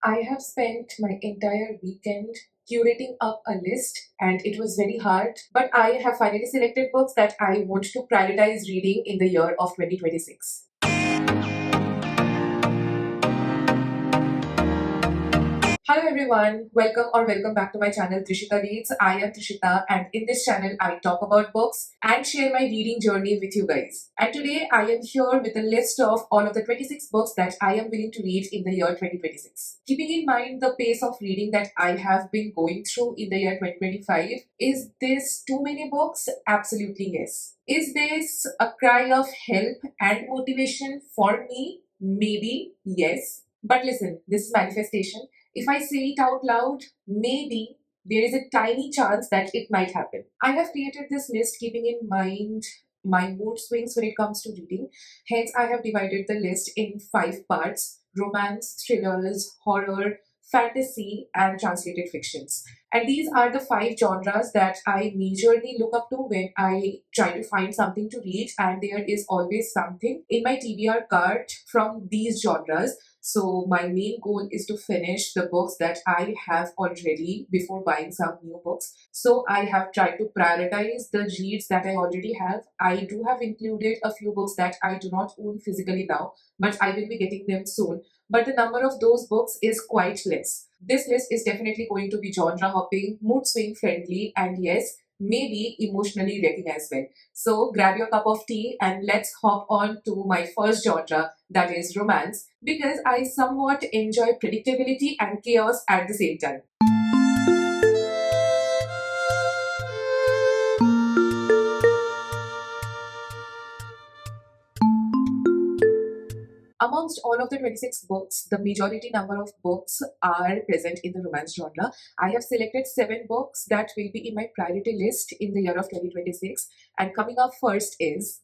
I have spent my entire weekend curating up a list and it was very hard. But I have finally selected books that I want to prioritize reading in the year of 2026. Hello everyone, welcome back to my channel Trishita Reads. I am Trishita and in this channel I talk about books and share my reading journey with you guys. And today I am here with a list of all of the 26 books that I am willing to read in the year 2026. Keeping in mind the pace of reading that I have been going through in the year 2025, is this too many books? Absolutely yes. Is this a cry of help and motivation for me? Maybe yes. But listen, this is manifestation. If I say it out loud, maybe there is a tiny chance that it might happen. I have created this list keeping in mind my mood swings when it comes to reading. Hence, I have divided the list in five parts: romance, thrillers, horror, fantasy, and translated fictions. And these are the five genres that I majorly look up to when I try to find something to read, and there is always something in my TBR cart from these genres. So my main goal is to finish the books that I have already before buying some new books. So I have tried to prioritize the reads that I already have. I do have included a few books that I do not own physically now, but I will be getting them soon. But the number of those books is quite less. This list is definitely going to be genre hopping, mood swing friendly, and yes, maybe emotionally wrecking as well. So grab your cup of tea and let's hop on to my first genre, that is romance, because I somewhat enjoy predictability and chaos at the same time. Amongst all of the 26 books, the majority number of books are present in the romance genre. I have selected seven books that will be in my priority list in the year of 2026. And coming up first is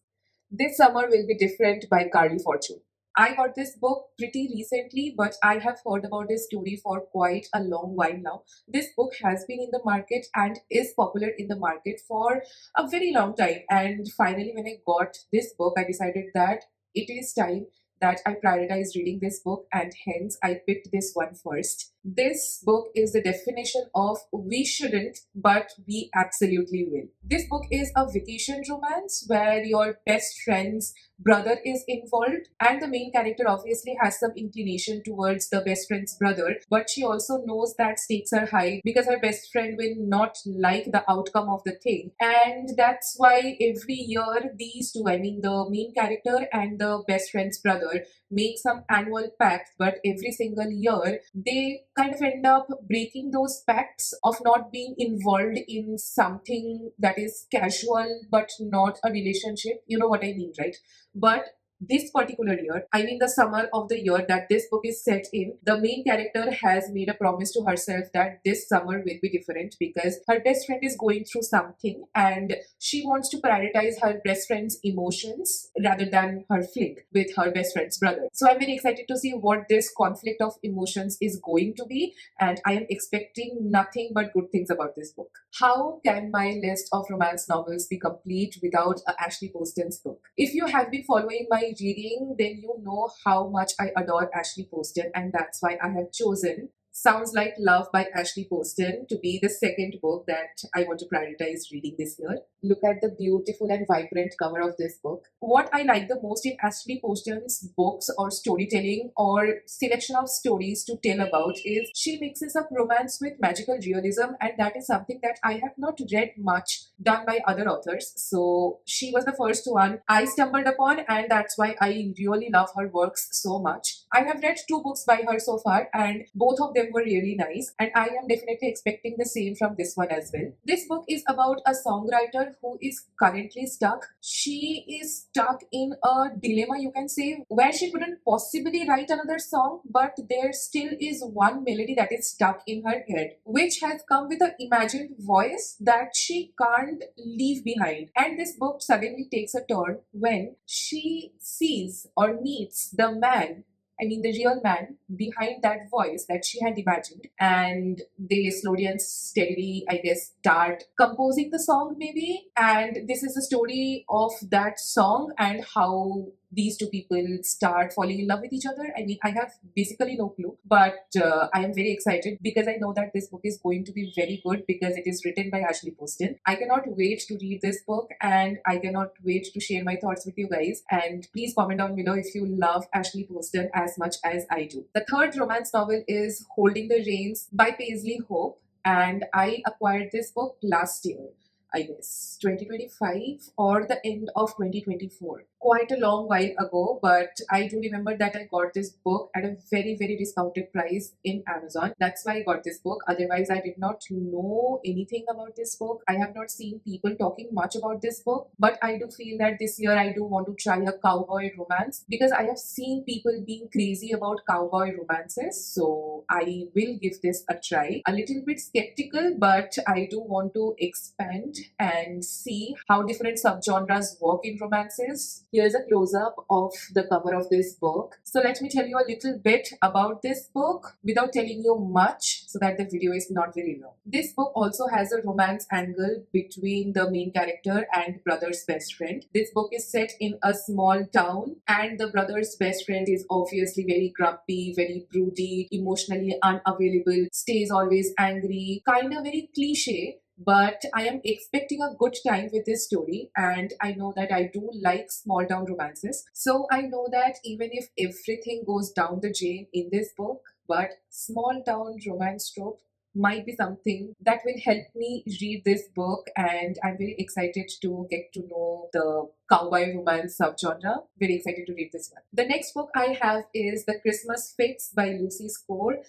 This Summer Will Be Different by Carly Fortune. I got this book pretty recently, but I have heard about this story for quite a long while now. This book has been in the market and is popular in the market for a very long time. And finally, when I got this book, I decided that it is time that I prioritize reading this book, and hence I picked this one first. This book is the definition of we shouldn't, but we absolutely will. This book is a vacation romance where your best friend's brother is involved, and the main character obviously has some inclination towards the best friend's brother, but she also knows that stakes are high because her best friend will not like the outcome of the thing. And that's why every year these two, I mean the main character and the best friend's brother, make some annual pact, but every single year they kind of end up breaking those pacts of not being involved in something that is casual but not a relationship. You know what I mean, right? But this particular year, I mean the summer of the year that this book is set in, the main character has made a promise to herself that this summer will be different because her best friend is going through something and she wants to prioritize her best friend's emotions rather than her fling with her best friend's brother. So I'm very excited to see what this conflict of emotions is going to be, and I am expecting nothing but good things about this book. How can my list of romance novels be complete without a Ashley Poston's book? If you have been following my reading, then you know how much I adore Ashley Poston, and that's why I have chosen Sounds Like Love by Ashley Poston to be the second book that I want to prioritize reading this year. Look at the beautiful and vibrant cover of this book. What I like the most in Ashley Poston's books or storytelling or selection of stories to tell about is she mixes up romance with magical realism, and that is something that I have not read much done by other authors. So she was the first one I stumbled upon, and that's why I really love her works so much. I have read two books by her so far, and both of them were really nice, and I am definitely expecting the same from this one as well. This book is about a songwriter who is currently stuck. She is stuck in a dilemma, you can say, where she couldn't possibly write another song, but there still is one melody that is stuck in her head, which has come with an imagined voice that she can't leave behind. And this book suddenly takes a turn when she sees or meets the man, I mean, the real man behind that voice that she had imagined. And they slowly and steadily, I guess, start composing the song, maybe. And this is the story of that song and how these two people start falling in love with each other. I mean, I have basically no clue, but I am very excited because I know that this book is going to be very good because it is written by Ashley Poston. I cannot wait to read this book and I cannot wait to share my thoughts with you guys. And please comment down below if you love Ashley Poston as much as I do. The third romance novel is Holding the Reins by Paisley Hope, and I acquired this book last year. I guess 2025 or the end of 2024. Quite a long while ago, but I do remember that I got this book at a very, very discounted price in Amazon. That's why I got this book. Otherwise, I did not know anything about this book. I have not seen people talking much about this book, but I do feel that this year I do want to try a cowboy romance because I have seen people being crazy about cowboy romances. So I will give this a try. A little bit skeptical, but I do want to expand and see how different subgenres work in romances. Here's a close-up of the cover of this book. So let me tell you a little bit about this book without telling you much so that the video is not very long. This book also has a romance angle between the main character and brother's best friend. This book is set in a small town and the brother's best friend is obviously very grumpy, very broody, emotionally unavailable, stays always angry, kind of very cliche. But I am expecting a good time with this story, and I know that I do like small town romances. So I know that even if everything goes down the drain in this book, but small town romance trope might be something that will help me read this book, and I'm very excited to get to know the cowboy romance subgenre. Very excited to read this one. The next book I have is The Christmas Fix by Lucy Score.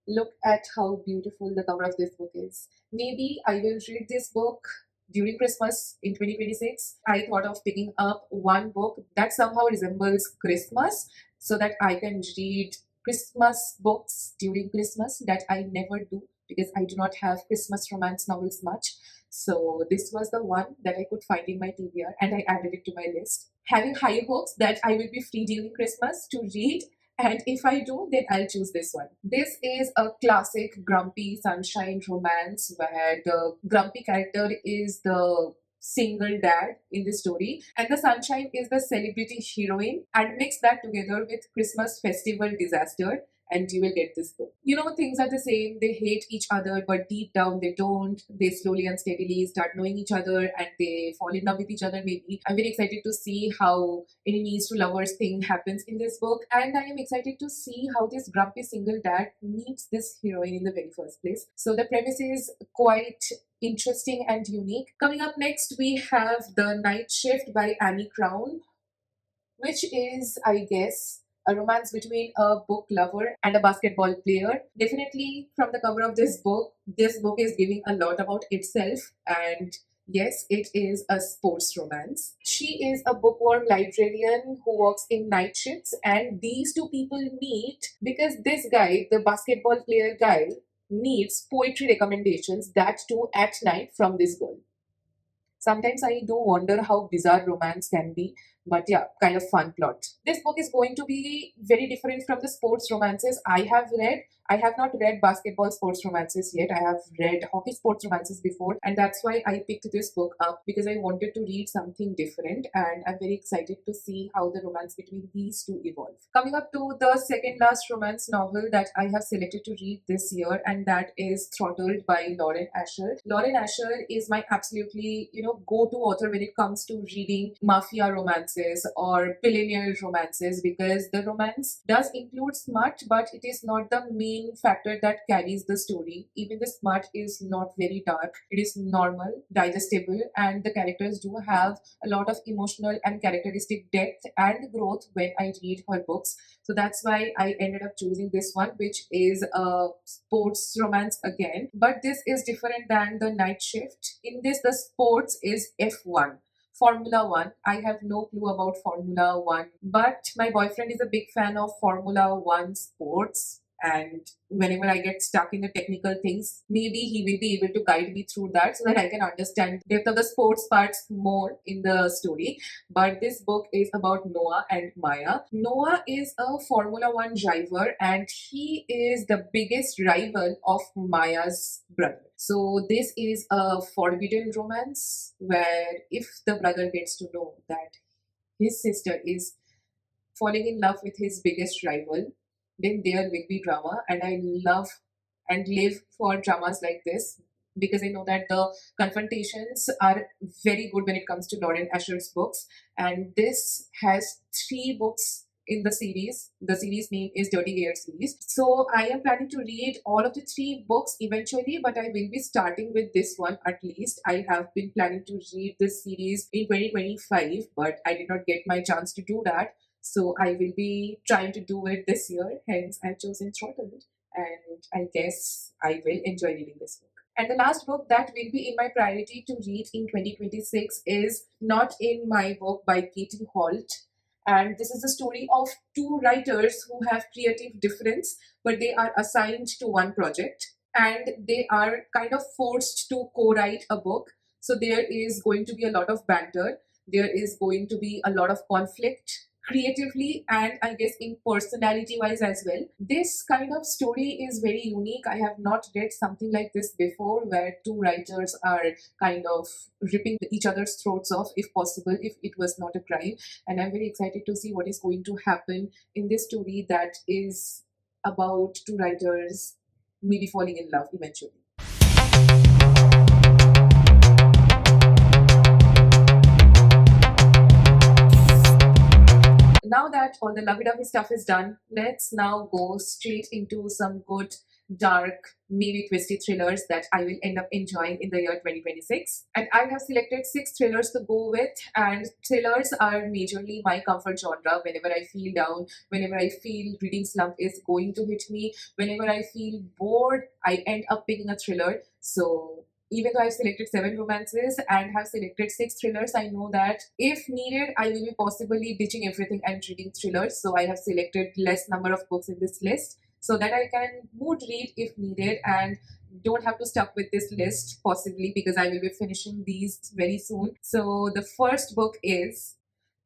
Look at how beautiful the cover of this book is. Maybe I will read this book during Christmas in 2026. I thought of picking up one book that somehow resembles Christmas so that I can read Christmas books during Christmas that I never do because I do not have Christmas romance novels much. So this was the one that I could find in my TBR and I added it to my list. Having high hopes that I will be free during Christmas to read, and if I do, then I'll choose this one. This is a classic grumpy sunshine romance where the grumpy character is the single dad in the story and the sunshine is the celebrity heroine, and mix that together with Christmas festival disaster and you will get this book. You know, things are the same. They hate each other, but deep down they don't. They slowly and steadily start knowing each other and they fall in love with each other, maybe. I'm very excited to see how enemies to lovers thing happens in this book. And I am excited to see how this grumpy single dad meets this heroine in the very first place. So the premise is quite interesting and unique. Coming up next, we have The Night Shift by Annie Crown, which is, I guess, a romance between a book lover and a basketball player. Definitely, from the cover of this book is giving a lot about itself, and yes, it is a sports romance. She is a bookworm librarian who works in night shifts, and these two people meet because this guy, the basketball player guy, needs poetry recommendations, that too at night, from this girl. Sometimes I do wonder how bizarre romance can be, but yeah, kind of fun plot. This book is going to be very different from the sports romances I have read. I have not read basketball sports romances yet. I have read hockey sports romances before, and that's why I picked this book up because I wanted to read something different, and I'm very excited to see how the romance between these two evolve. Coming up to the second last romance novel that I have selected to read this year, and that is Throttled by Lauren Asher. Lauren Asher is my absolutely, go-to author when it comes to reading mafia romances or billionaire romances, because the romance does include smut, but it is not the main factor that carries the story. Even the smut is not very dark. It is normal, digestible, and the characters do have a lot of emotional and characteristic depth and growth when I read her books. So that's why I ended up choosing this one, which is a sports romance again. But this is different than The Night Shift. In this, the sports is F1. Formula One. I have no clue about Formula One, but my boyfriend is a big fan of Formula One sports. And whenever I get stuck in the technical things, maybe he will be able to guide me through that so that I can understand depth of the sports parts more in the story. But this book is about Noah and Maya. Noah is a Formula One driver and he is the biggest rival of Maya's brother. So this is a forbidden romance where if the brother gets to know that his sister is falling in love with his biggest rival, then there will be drama. And I love and live for dramas like this because I know that the confrontations are very good when it comes to Lauren Asher's books. And this has three books in the series. The series name is Dirty Layer series. So I am planning to read all of the three books eventually, but I will be starting with this one at least. I have been planning to read this series in 2025, but I did not get my chance to do that. So I will be trying to do it this year. Hence, I've chosen Throttled, and I guess I will enjoy reading this book. And the last book that will be in my priority to read in 2026 is Not in My Book by Katie Holt. And this is the story of two writers who have creative difference, but they are assigned to one project and they are kind of forced to co-write a book. So there is going to be a lot of banter. There is going to be a lot of conflict creatively and I guess in personality wise as well. This kind of story is very unique. I have not read something like this before where two writers are kind of ripping each other's throats off if possible, if it was not a crime. And I'm very excited to see what is going to happen in this story that is about two writers maybe falling in love eventually. Now that all the lovey-dovey stuff is done, let's now go straight into some good, dark, maybe twisty thrillers that I will end up enjoying in the year 2026. And I have selected six thrillers to go with, and thrillers are majorly my comfort genre. Whenever I feel down, whenever I feel reading slump is going to hit me, whenever I feel bored, I end up picking a thriller. So even though I've selected seven romances and have selected six thrillers, I know that if needed, I will be possibly ditching everything and reading thrillers. So I have selected less number of books in this list so that I can mood read if needed and don't have to stuck with this list possibly because I will be finishing these very soon. So the first book is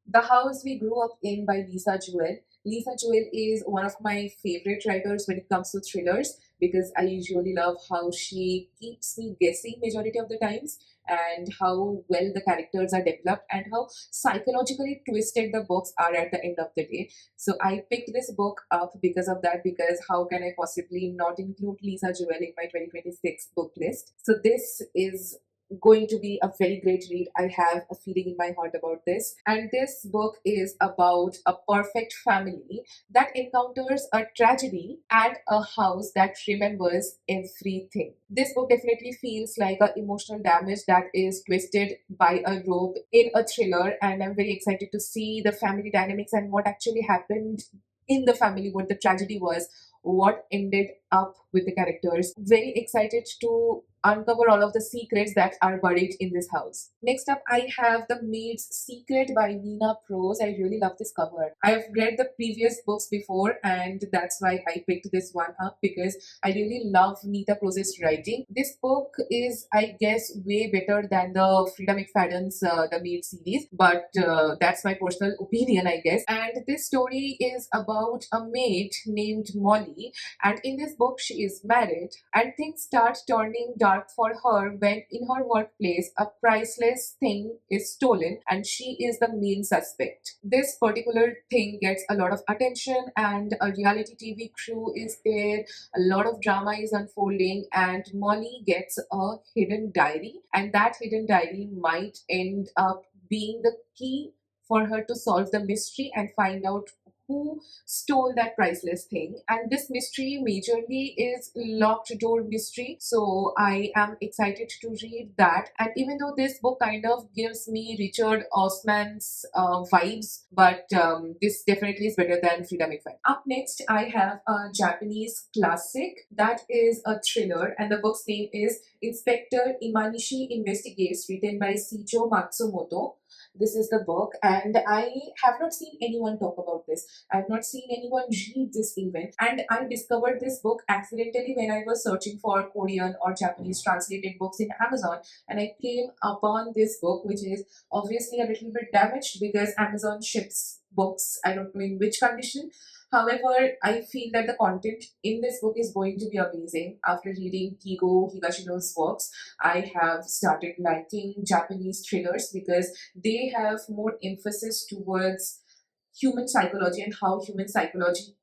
The House We Grew Up In by Lisa Jewell. Lisa Jewell is one of my favorite writers when it comes to thrillers because I usually love how she keeps me guessing majority of the times and how well the characters are developed and how psychologically twisted the books are at the end of the day. So I picked this book up because of that, because how can I possibly not include Lisa Jewell in my 2026 book list? So this is going to be a very great read. I have a feeling in my heart about this. And this book is about a perfect family that encounters a tragedy and a house that remembers everything. This book definitely feels like an emotional damage that is twisted by a rope in a thriller, and I'm very excited to see the family dynamics and what actually happened in the family, what the tragedy was, what ended up with the characters. Very excited to uncover all of the secrets that are buried in this house. Next up, I have The Maid's Secret by Nina Prose. I really love this cover. I've read the previous books before, and that's why I picked this one up because I really love Nina Prose's writing. This book is, I guess, way better than the Frida McFadden's The Maid series, but that's my personal opinion, I guess. And this story is about a maid named Molly, and in this book, she is married, and things start turning dark for her when, in her workplace, a priceless thing is stolen, and she is the main suspect. This particular thing gets a lot of attention, and a reality TV crew is there. A lot of drama is unfolding, and Molly gets a hidden diary, and that hidden diary might end up being the key for her to solve the mystery and find out who stole that priceless thing. And this mystery majorly is locked door mystery. So I am excited to read that. And even though this book kind of gives me Richard Osman's vibes, but this definitely is better than Frida McFadden. Up next, I have a Japanese classic that is a thriller, and the book's name is Inspector Imanishi Investigates, written by Shicho Matsumoto. This is the book, and I have not seen anyone talk about this. I have not seen anyone read this even. And I discovered this book accidentally when I was searching for Korean or Japanese translated books in Amazon. And I came upon this book, which is obviously a little bit damaged because Amazon ships books, I don't know in which condition. However, I feel that the content in this book is going to be amazing. After reading Kigo Higashino's works, I have started liking Japanese thrillers because they have more emphasis towards human psychology and how human psychology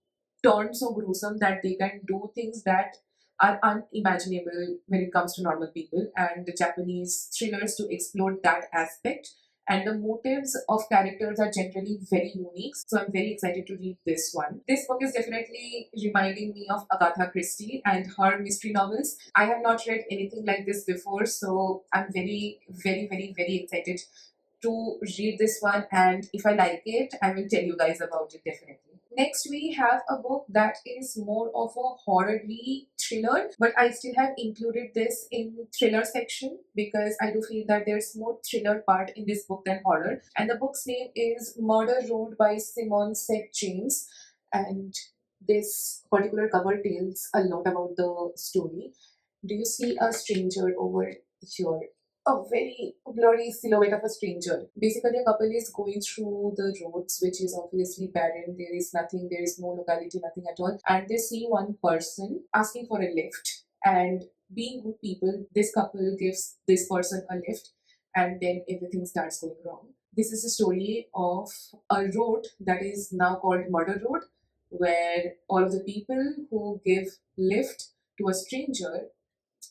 turned so gruesome that they can do things that are unimaginable when it comes to normal people, and the Japanese thrillers to explore that aspect. And the motives of characters are generally very unique. So I'm very excited to read this one. This book is definitely reminding me of Agatha Christie and her mystery novels. I have not read anything like this before, so I'm very, very, very, very excited to read this one, and if I like it, I will tell you guys about it definitely. Next, we have a book that is more of a horror-y thriller, but I still have included this in thriller section because I do feel that there's more thriller part in this book than horror. And the book's name is Murder Road by Simon Seth James, and this particular cover tells a lot about the story. Do you see a stranger over here? A very blurry silhouette of a stranger. Basically, a couple is going through the roads, which is obviously barren. There is nothing, there is no locality, nothing at all. And they see one person asking for a lift. And being good people, this couple gives this person a lift, and then everything starts going wrong. This is a story of a road that is now called Murder Road, where all of the people who give lift to a stranger,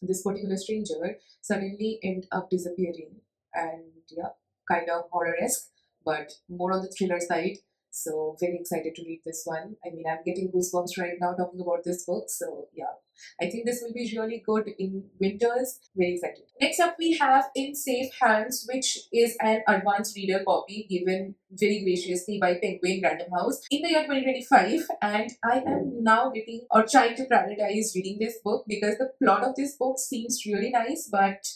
this particular stranger, suddenly end up disappearing. And yeah, kind of horror-esque, but more on the thriller side. So very excited to read this one. I mean, I'm getting goosebumps right now talking about this book. So yeah, I think this will be really good in winters. Very excited. Next up, we have In Safe Hands, which is an advanced reader copy given very graciously by Penguin Random House in the year 2025. And I am now getting or trying to prioritize reading this book because the plot of this book seems really nice, but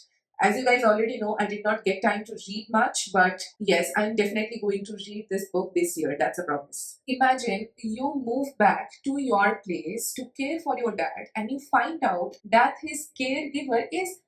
as you guys already know, I did not get time to read much, but yes, I'm definitely going to read this book this year. That's a promise. Imagine you move back to your place to care for your dad, and you find out that his caregiver is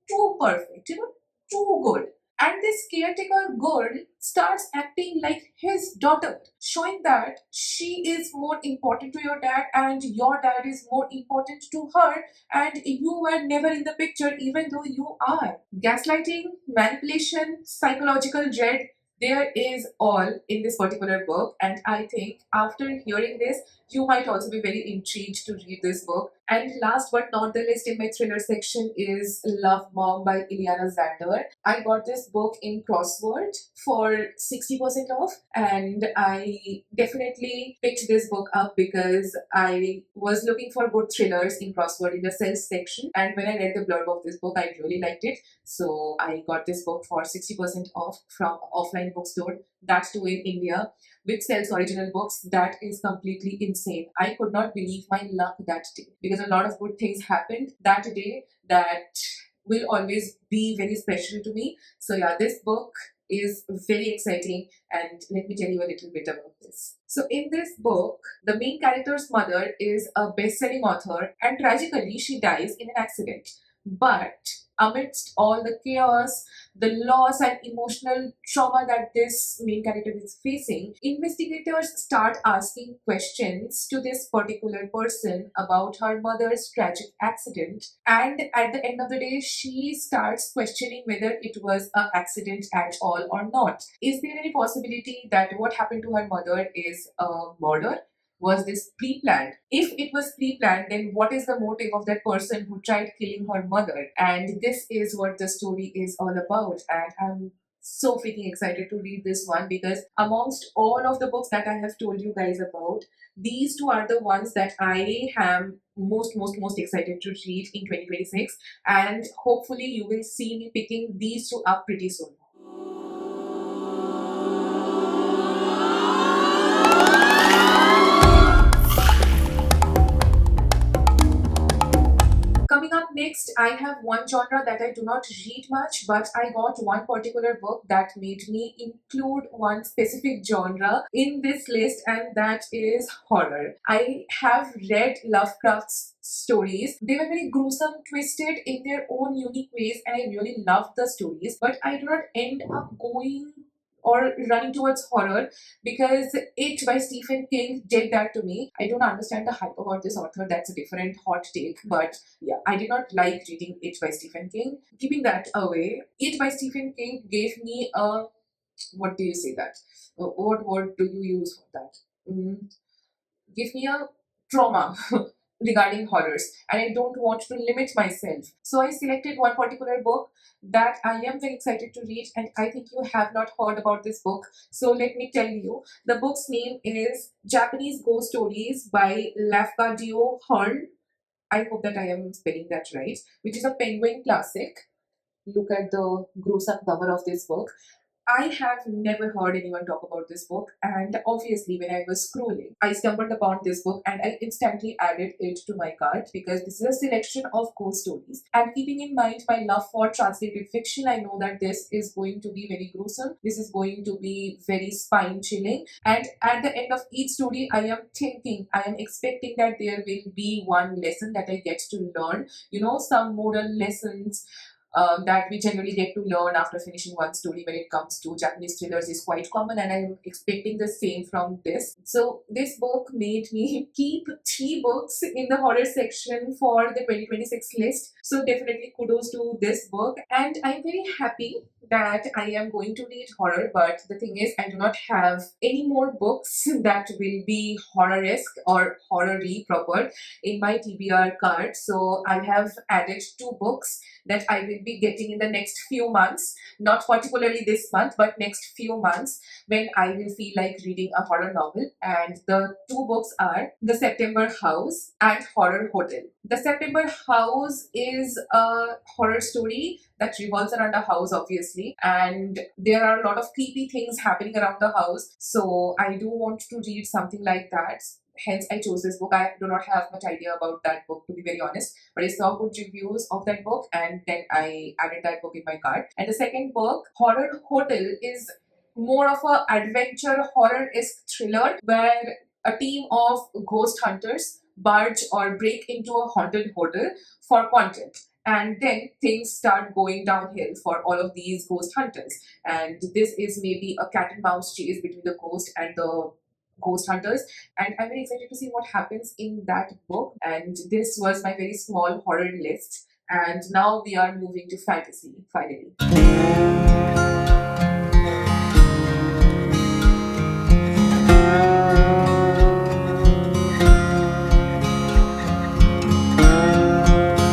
too perfect, too good. And this caretaker girl starts acting like his daughter, showing that she is more important to your dad and your dad is more important to her, and you were never in the picture even though you are. Gaslighting, manipulation, psychological dread, there is all in this particular book, and I think after hearing this, you might also be very intrigued to read this book. And last but not the least in my thriller section is Love Mom by Ileana Zander. I got this book in Crossword for 60% off, and I definitely picked this book up because I was looking for good thrillers in Crossword in the sales section, and when I read the blurb of this book, I really liked it. So I got this book for 60% off from offline bookstore, that too in India, which sells original books. That is completely insane. I could not believe my luck that day because a lot of good things happened that day that will always be very special to me. So yeah, this book is very exciting, and let me tell you a little bit about this. So in this book, the main character's mother is a best-selling author, and tragically she dies in an accident. But amidst all the chaos, the loss and emotional trauma that this main character is facing, investigators start asking questions to this particular person about her mother's tragic accident. And at the end of the day, she starts questioning whether it was an accident at all or not. Is there any possibility that what happened to her mother is a murder? Was this pre-planned? If it was pre-planned, then what is the motive of that person who tried killing her mother? And this is what the story is all about. And I'm so freaking excited to read this one because amongst all of the books that I have told you guys about, these two are the ones that I am most excited to read in 2026. And hopefully you will see me picking these two up pretty soon. Coming up next, I have one genre that I do not read much, but I got one particular book that made me include one specific genre in this list, and that is horror. I have read Lovecraft's stories. They were very gruesome, twisted in their own unique ways, and I really loved the stories, but I do not end up going or running towards horror because It by Stephen King did that to me. I don't understand the hype about this author. That's a different hot take. But yeah, I did not like reading It by Stephen King. Keeping that away, It by Stephen King gave me a What do you say that? What word do you use for that? Mm, give me a trauma regarding horrors, and I don't want to limit myself. So I selected one particular book that I am very excited to read, and I think you have not heard about this book. So let me tell you. The book's name is Japanese Ghost Stories by Lafcadio Hearn. I hope that I am spelling that right, which is a Penguin classic. Look at the gruesome cover of this book. I have never heard anyone talk about this book, and obviously, when I was scrolling, I stumbled upon this book and I instantly added it to my cart because this is a selection of ghost stories. And keeping in mind my love for translated fiction, I know that this is going to be very gruesome. This is going to be very spine chilling. And at the end of each story, I am expecting that there will be one lesson that I get to learn. You know, some moral lessons that we generally get to learn after finishing one story when it comes to Japanese thrillers is quite common, and I'm expecting the same from this. So, this book made me keep three books in the horror section for the 2026 list. So, definitely kudos to this book, and I'm very happy that I am going to read horror, but the thing is, I do not have any more books that will be horror-esque or horror-y proper in my TBR card. So, I have added two books that I will be getting in the next few months, not particularly this month, but next few months when I will feel like reading a horror novel. And the two books are The September House and Horror Hotel. The September House is a horror story that revolves around a house, obviously, and there are a lot of creepy things happening around the house. So I do want to read something like that. Hence, I chose this book. I do not have much idea about that book, to be very honest, but I saw good reviews of that book, and then I added that book in my cart. And the second book, Horror Hotel, is more of a adventure horror-esque thriller where a team of ghost hunters barge or break into a haunted hotel for content. And then things start going downhill for all of these ghost hunters. And this is maybe a cat and mouse chase between the ghost and the ghost hunters, and I'm very excited to see what happens in that book. And this was my very small horror list, and now we are moving to fantasy finally.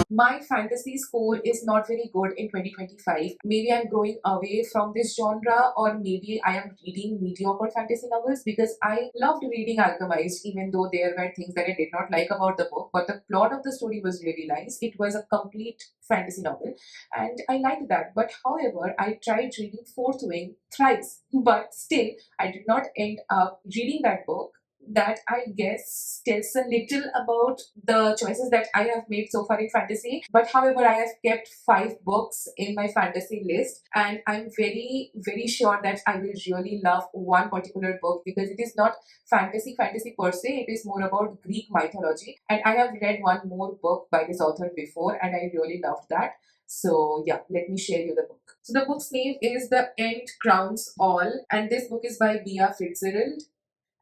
My fantasy score is not very good in 2025. Maybe I'm growing away from this genre, or maybe I am reading mediocre fantasy novels because I loved reading Alchemist, even though there were things that I did not like about the book. But the plot of the story was really nice. It was a complete fantasy novel, and I liked that. But however, I tried reading Fourth Wing thrice, but still, I did not end up reading that book. That I guess tells a little about the choices that I have made so far in fantasy. But however, I have kept five books in my fantasy list, and I'm very, very sure that I will really love one particular book because it is not fantasy per se, it is more about Greek mythology. And I have read one more book by this author before, and I really loved that. So, yeah, let me share you the book. So, the book's name is The End Crowns All, and this book is by Bea Fitzgerald,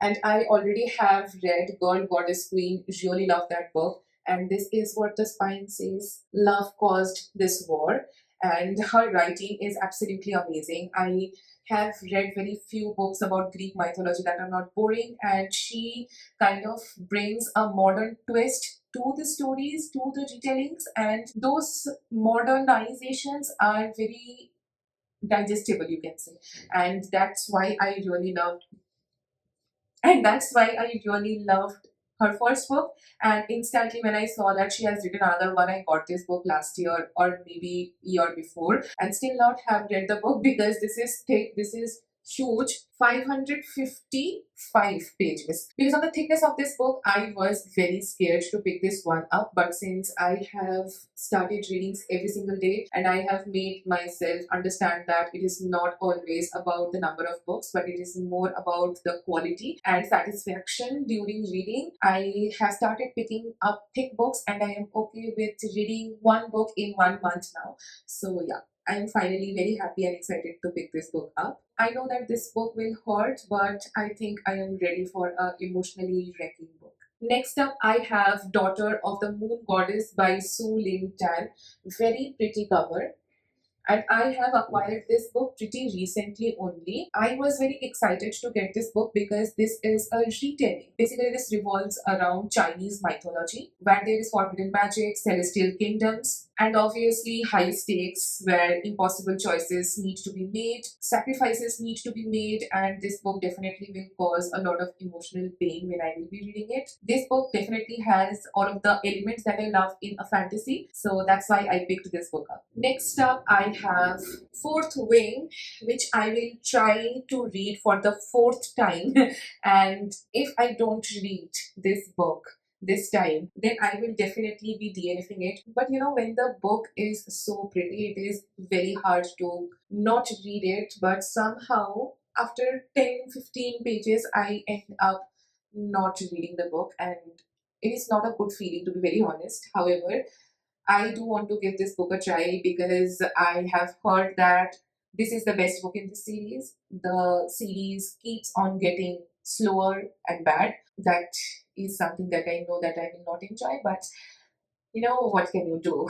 and I already have read Girl, Goddess, Queen. Really love that book. And this is what the spine says: love caused this war. And her writing is absolutely amazing. I have read very few books about Greek mythology that are not boring, and she kind of brings a modern twist to the stories, to the retellings, and those modernizations are very digestible, you can say. And that's why I really loved and that's why I really loved her first book. And instantly, when I saw that she has written another one, I got this book last year or maybe year before, and still not have read the book because this is thick. This is huge, 555 pages. Because of the thickness of this book, I was very scared to pick this one up. But since I have started reading every single day, and I have made myself understand that it is not always about the number of books, but it is more about the quality and satisfaction during reading, I have started picking up thick books, and I am okay with reading one book in 1 month now. So, yeah. I'm finally very happy and excited to pick this book up. I know that this book will hurt, but I think I am ready for a emotionally wrecking book. Next up, I have Daughter of the Moon Goddess by Su Ling Tan. Very pretty cover. and I have acquired this book pretty recently only. I was very excited to get this book because this is a retelling. Basically, this revolves around Chinese mythology, where there is forbidden magic, celestial kingdoms, and obviously high stakes where impossible choices need to be made, sacrifices need to be made, and this book definitely will cause a lot of emotional pain when I will be reading it. This book definitely has all of the elements that I love in a fantasy, so that's why I picked this book up. Next up, I have Fourth Wing, which I will try to read for the fourth time. And if I don't read this book this time, then I will definitely be DNFing it. But you know, when the book is so pretty, it is very hard to not read it. But somehow, after 10-15 pages, I end up not reading the book, and it is not a good feeling, to be very honest. However, I do want to give this book a try because I have heard that this is the best book in the series. The series keeps on getting slower and bad. That is something that I know that I will not enjoy, but you know, what can you do?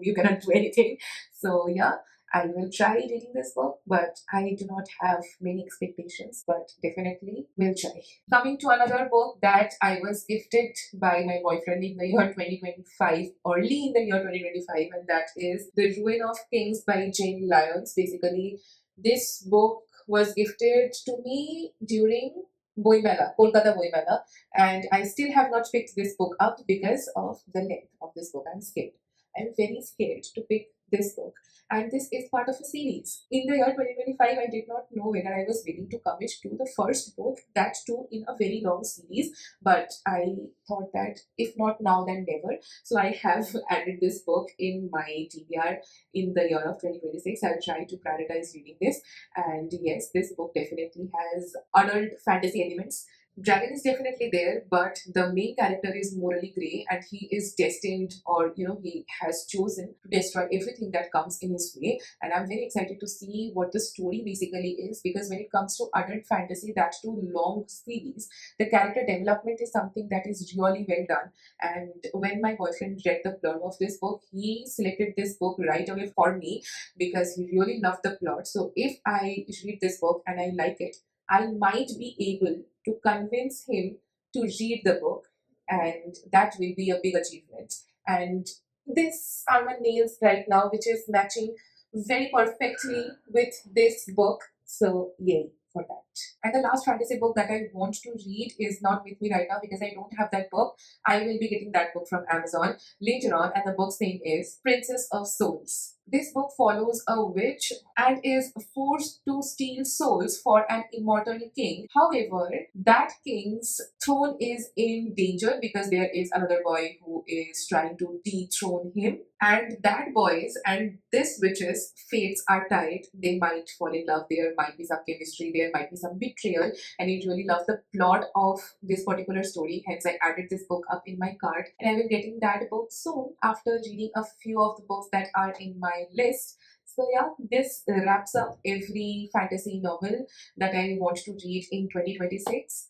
You cannot do anything. So, yeah, I will try reading this book, but I do not have many expectations, but definitely will try. Coming to another book that I was gifted by my boyfriend in the year 2025, early in the year 2025, and that is The Ruin of Kings by Jane Lyons. Basically, this book was gifted to me during Boimela, Kolkata Boimela, and I still have not picked this book up because of the length of this book. I'm scared. I'm very scared to pick this book. And this is part of a series. In the year 2025, I did not know whether I was willing to commit to the first book, that too in a very long series. But I thought that if not now, then never. So I have added this book in my TBR in the year of 2026. I'll try to prioritize reading this. And yes, this book definitely has adult fantasy elements. Dragon is definitely there, but the main character is morally grey, and he is destined, or you know, he has chosen to destroy everything that comes in his way. And I'm very excited to see what the story basically is, because when it comes to adult fantasy, that too long series, the character development is something that is really well done. And when my boyfriend read the plot of this book, he selected this book right away for me because he really loved the plot. So if I read this book and I like it, I might be able to convince him to read the book, and that will be a big achievement. And this are my nails right now, which is matching very perfectly with this book. So, yay for that. And the last fantasy book that I want to read is not with me right now because I don't have that book. I will be getting that book from Amazon later on, and the book's name is Princess of Souls. This book follows a witch and is forced to steal souls for an immortal king. However, that king's throne is in danger because there is another boy who is trying to dethrone him. And that boy's and this witch's fates are tied. They might fall in love, there might be some chemistry, there might be some betrayal, and I really love the plot of this particular story. Hence, I added this book up in my cart, and I will be getting that book soon after reading a few of the books that are in my list. So yeah, this wraps up every fantasy novel that I want to read in 2026.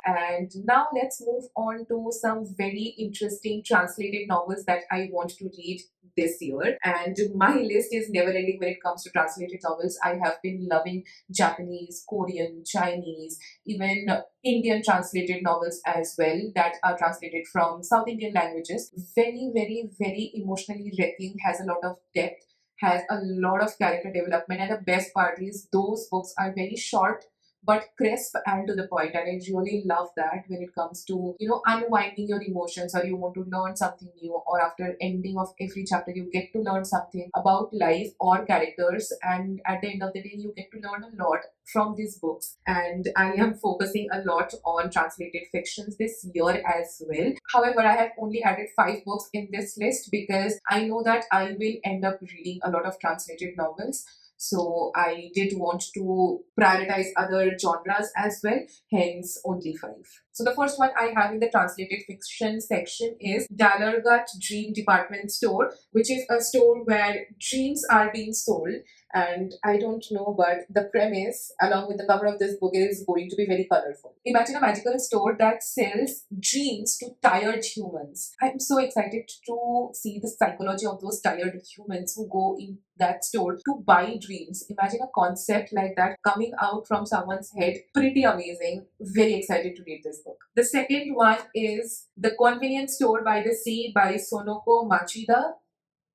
And now let's move on to some very interesting translated novels that I want to read this year. And my list is never ending when it comes to translated novels. I have been loving Japanese, Korean, Chinese, even Indian translated novels as well that are translated from South Indian languages. Very, very, very emotionally wrecking, has a lot of depth, has a lot of character development, and the best part is those books are very short but crisp and to the point. And I really love that when it comes to, you know, unwinding your emotions, or you want to learn something new, or after ending of every chapter you get to learn something about life or characters, and at the end of the day you get to learn a lot from these books. And I am focusing a lot on translated fictions this year as well. However, I have only added 5 books in this list because I know that I will end up reading a lot of translated novels. So I did want to prioritize other genres as well, hence only 5. So the first one I have in the translated fiction section is Dalargut Dream Department Store, which is a store where dreams are being sold. and I don't know, but the premise along with the cover of this book is going to be very colorful. Imagine a magical store that sells dreams to tired humans. I'm so excited to see the psychology of those tired humans who go in that store to buy dreams. Imagine a concept like that coming out from someone's head. Pretty amazing. Very excited to read this book. The second one is The Convenience Store by the Sea by Sonoko Machida.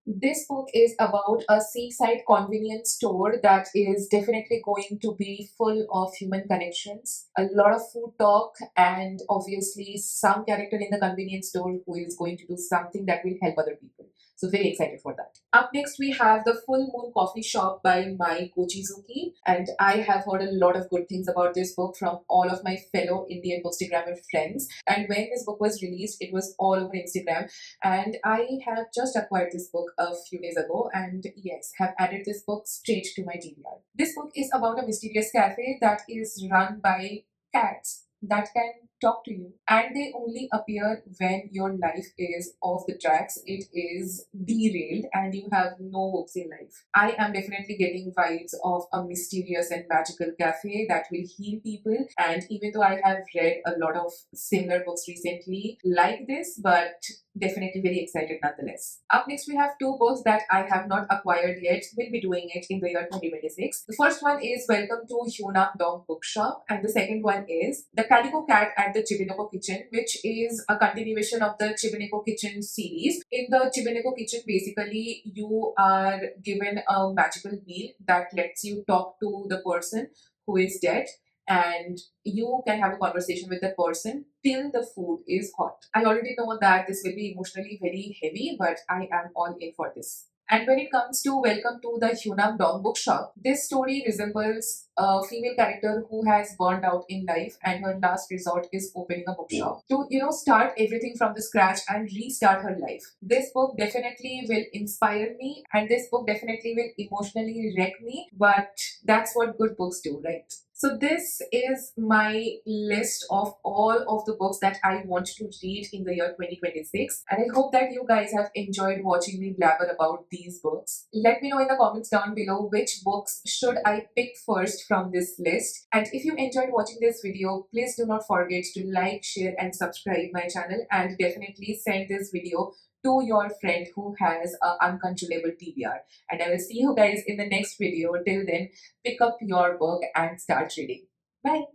This book is about a seaside convenience store that is definitely going to be full of human connections, a lot of food talk, and obviously some character in the convenience store who is going to do something that will help other people. So, very excited for that. Up next, we have The Full Moon Coffee Shop by Mai Kochizuki. And I have heard a lot of good things about this book from all of my fellow Indian Bookstagrammer friends. And when this book was released, it was all over Instagram, and I have just acquired this book a few days ago, and yes, have added this book straight to my TBR. This book is about a mysterious cafe that is run by cats that can talk to you, and they only appear when your life is off the tracks, it is derailed, and you have no hopes in life. I am definitely getting vibes of a mysterious and magical cafe that will heal people, and even though I have read a lot of similar books recently like this, but definitely very excited nonetheless. Up next, we have two books that I have not acquired yet. We'll be doing it in the year 2026. The first one is Welcome to Hyunam Dong Bookshop, and the second one is The Calico Cat at the Chibineko Kitchen, which is a continuation of the Chibineko Kitchen series. In the Chibineko Kitchen, basically, you are given a magical meal that lets you talk to the person who is dead, and you can have a conversation with the person till the food is hot. I already know that this will be emotionally very heavy, but I am all in for this. And when it comes to Welcome to the Hyunam Dong Bookshop, this story resembles a female character who has burned out in life, and her last resort is opening a bookshop to, start everything from the scratch and restart her life. This book definitely will inspire me, and this book definitely will emotionally wreck me, but that's what good books do, right? So this is my list of all of the books that I want to read in the year 2026. And I hope that you guys have enjoyed watching me blabber about these books. Let me know in the comments down below which books should I pick first from this list. And if you enjoyed watching this video, please do not forget to like, share and subscribe my channel, and definitely send this video to your friend who has an uncontrollable TBR. And I will see you guys in the next video. Till then, pick up your book and start reading. Bye.